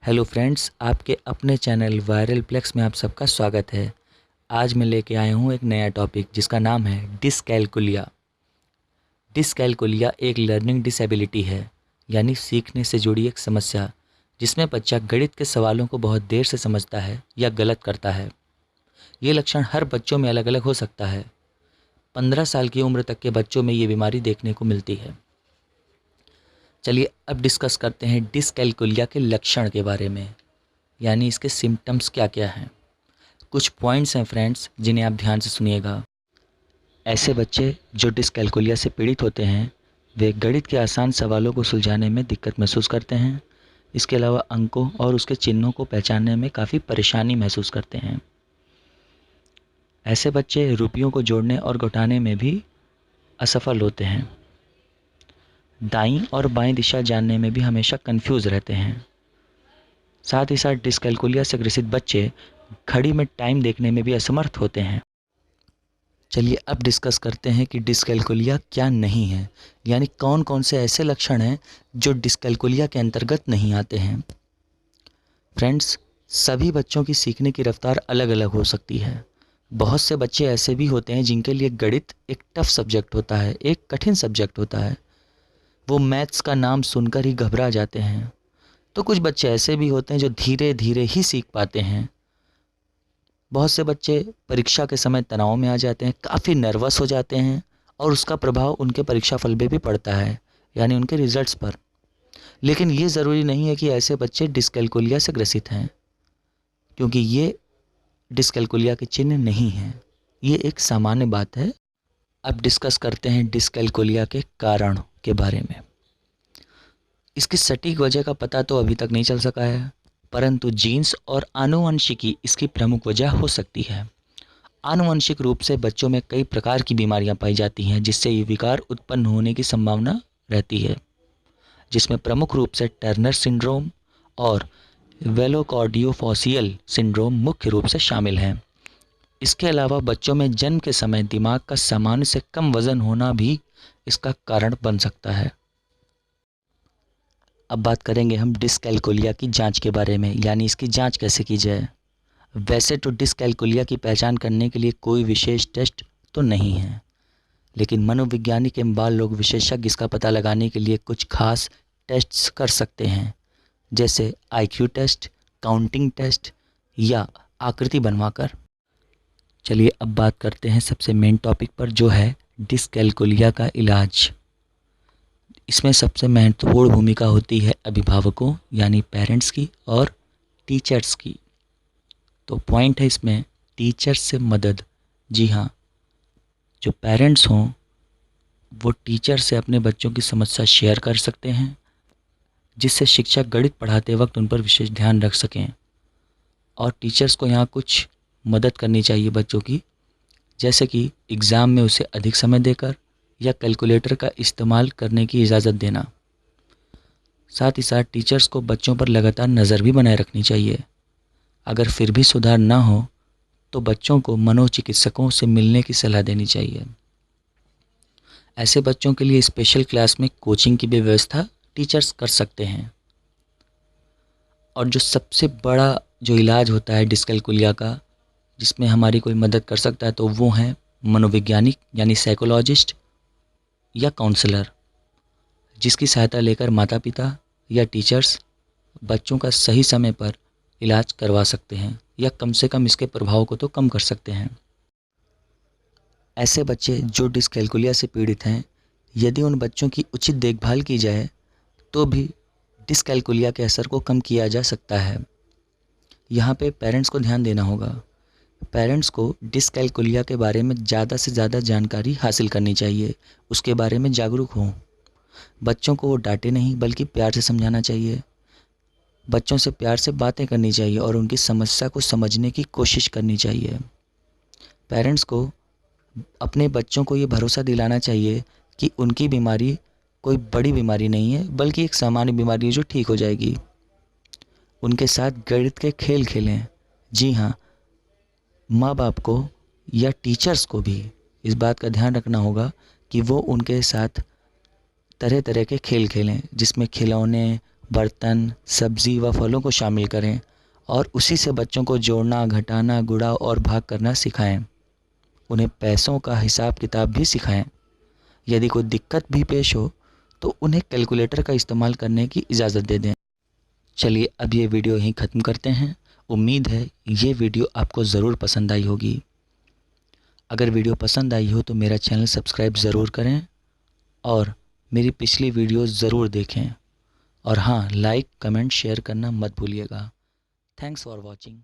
Hello friends, आपके अपने channel viral plex में आप सबका स्वागत है। आज मैं लेके आया हूँ एक नया टॉपिक जिसका नाम है डिसकैलकुलिया। डिसकैलकुलिया एक लर्निंग डिसेबिलिटी है, यानी सीखने से जुड़ी एक समस्या जिसमें बच्चा गणित के सवालों को बहुत देर से समझता है या गलत करता है। ये लक्षण हर बच्चों में अलग अलग हो सकता है। 15 साल की उम्र तक के बच्चों में ये बीमारी देखने को मिलती है। चलिए अब डिस्कस करते हैं डिसकैलकुलिया के लक्षण के बारे में, यानी इसके सिम्टम्स क्या क्या हैं। कुछ पॉइंट्स हैं फ्रेंड्स जिन्हें आप ध्यान से सुनिएगा। ऐसे बच्चे जो डिसकैलकुलिया से पीड़ित होते हैं वे गणित के आसान सवालों को सुलझाने में दिक्कत महसूस करते हैं। इसके अलावा अंकों और उसके चिन्हों को पहचानने में काफ़ी परेशानी महसूस करते हैं। ऐसे बच्चे रुपयों को जोड़ने और घटाने में भी असफल होते हैं। दाईं और बाईं दिशा जानने में भी हमेशा कंफ्यूज रहते हैं। साथ ही साथ डिसकैलकुलिया से ग्रसित बच्चे घड़ी में टाइम देखने में भी असमर्थ होते हैं। चलिए अब डिस्कस करते हैं कि डिसकैलकुलिया क्या नहीं है, यानी कौन कौन से ऐसे लक्षण हैं जो डिसकैलकुलिया के अंतर्गत नहीं आते हैं। फ्रेंड्स, सभी बच्चों की सीखने की रफ्तार अलग अलग हो सकती है। बहुत से बच्चे ऐसे भी होते हैं जिनके लिए गणित एक टफ सब्जेक्ट होता है, एक कठिन सब्जेक्ट होता है। वो मैथ्स का नाम सुनकर ही घबरा जाते हैं। तो कुछ बच्चे ऐसे भी होते हैं जो धीरे धीरे ही सीख पाते हैं। बहुत से बच्चे परीक्षा के समय तनाव में आ जाते हैं, काफ़ी नर्वस हो जाते हैं और उसका प्रभाव उनके परीक्षा फल पे भी पड़ता है, यानी उनके रिजल्ट्स पर। लेकिन ये ज़रूरी नहीं है कि ऐसे बच्चे डिसकैलकुलिया से ग्रसित हैं, क्योंकि ये डिसकैलकुलिया के चिन्ह नहीं हैं। ये एक सामान्य बात है। अब डिस्कस करते हैं डिसकैलकुलिया के कारण के बारे में। इसकी सटीक वजह का पता तो अभी तक नहीं चल सका है, परंतु जीन्स और आनुवंशिकी इसकी प्रमुख वजह हो सकती है। आनुवंशिक रूप से बच्चों में कई प्रकार की बीमारियां पाई जाती हैं जिससे ये विकार उत्पन्न होने की संभावना रहती है, जिसमें प्रमुख रूप से टर्नर सिंड्रोम और वेलोकार्डियोफॉसियल सिंड्रोम मुख्य रूप से शामिल हैं। इसके अलावा बच्चों में जन्म के समय दिमाग का सामान्य से कम वजन होना भी इसका कारण बन सकता है। अब बात करेंगे हम डिसकैलकुलिया की जांच के बारे में, यानी इसकी जांच कैसे की जाए। वैसे तो डिसकैलकुलिया की पहचान करने के लिए कोई विशेष टेस्ट तो नहीं है, लेकिन मनोवैज्ञानिक एवं बाल रोग विशेषज्ञ इसका पता लगाने के लिए कुछ खास टेस्ट्स कर सकते हैं, जैसे आईक्यू टेस्ट, काउंटिंग टेस्ट या आकृति बनवाकर। चलिए अब बात करते हैं सबसे मेन टॉपिक पर, जो है डिसकैलकुलिया का इलाज। इसमें सबसे महत्वपूर्ण भूमिका होती है अभिभावकों यानी पेरेंट्स की और टीचर्स की। तो पॉइंट है इसमें टीचर्स से मदद। जी हाँ, जो पेरेंट्स हों वो टीचर से अपने बच्चों की समस्या शेयर कर सकते हैं, जिससे शिक्षक गणित पढ़ाते वक्त उन पर विशेष ध्यान रख सकें। और टीचर्स को यहाँ कुछ मदद करनी चाहिए बच्चों की, जैसे कि एग्ज़ाम में उसे अधिक समय देकर या कैलकुलेटर का इस्तेमाल करने की इजाज़त देना। साथ ही साथ टीचर्स को बच्चों पर लगातार नज़र भी बनाए रखनी चाहिए। अगर फिर भी सुधार ना हो तो बच्चों को मनोचिकित्सकों से मिलने की सलाह देनी चाहिए। ऐसे बच्चों के लिए स्पेशल क्लास में कोचिंग की भी व्यवस्था टीचर्स कर सकते हैं। और जो सबसे बड़ा जो इलाज होता है डिसकैलकुलिया का, जिसमें हमारी कोई मदद कर सकता है, तो वो है मनोवैज्ञानिक यानी साइकोलॉजिस्ट या काउंसलर, जिसकी सहायता लेकर माता पिता या टीचर्स बच्चों का सही समय पर इलाज करवा सकते हैं या कम से कम इसके प्रभाव को तो कम कर सकते हैं। ऐसे बच्चे जो डिसकैलकुलिया से पीड़ित हैं, यदि उन बच्चों की उचित देखभाल की जाए तो भी डिसकैलकुलिया के असर को कम किया जा सकता है। यहाँ पे पेरेंट्स को ध्यान देना होगा। पेरेंट्स को डिसकैलकुलिया के बारे में ज़्यादा से ज़्यादा जानकारी हासिल करनी चाहिए, उसके बारे में जागरूक हों। बच्चों को वो डांटे नहीं बल्कि प्यार से समझाना चाहिए। बच्चों से प्यार से बातें करनी चाहिए और उनकी समस्या को समझने की कोशिश करनी चाहिए। पेरेंट्स को अपने बच्चों को ये भरोसा दिलाना चाहिए कि उनकी बीमारी कोई बड़ी बीमारी नहीं है, बल्कि एक सामान्य बीमारी है जो ठीक हो जाएगी। उनके साथ गणित के खेल खेलें। जी हाँ, माँ बाप को या टीचर्स को भी इस बात का ध्यान रखना होगा कि वो उनके साथ तरह तरह के खेल खेलें, जिसमें खिलौने, बर्तन, सब्ज़ी व फलों को शामिल करें और उसी से बच्चों को जोड़ना, घटाना, गुणा और भाग करना सिखाएं। उन्हें पैसों का हिसाब किताब भी सिखाएं। यदि कोई दिक्कत भी पेश हो तो उन्हें कैलकुलेटर का इस्तेमाल करने की इजाज़त दे दें। चलिए अब ये वीडियो यहीं ख़त्म करते हैं। उम्मीद है ये वीडियो आपको ज़रूर पसंद आई होगी। अगर वीडियो पसंद आई हो तो मेरा चैनल सब्सक्राइब ज़रूर करें और मेरी पिछली वीडियो ज़रूर देखें। और हाँ, लाइक, कमेंट, शेयर करना मत भूलिएगा। Thanks for watching.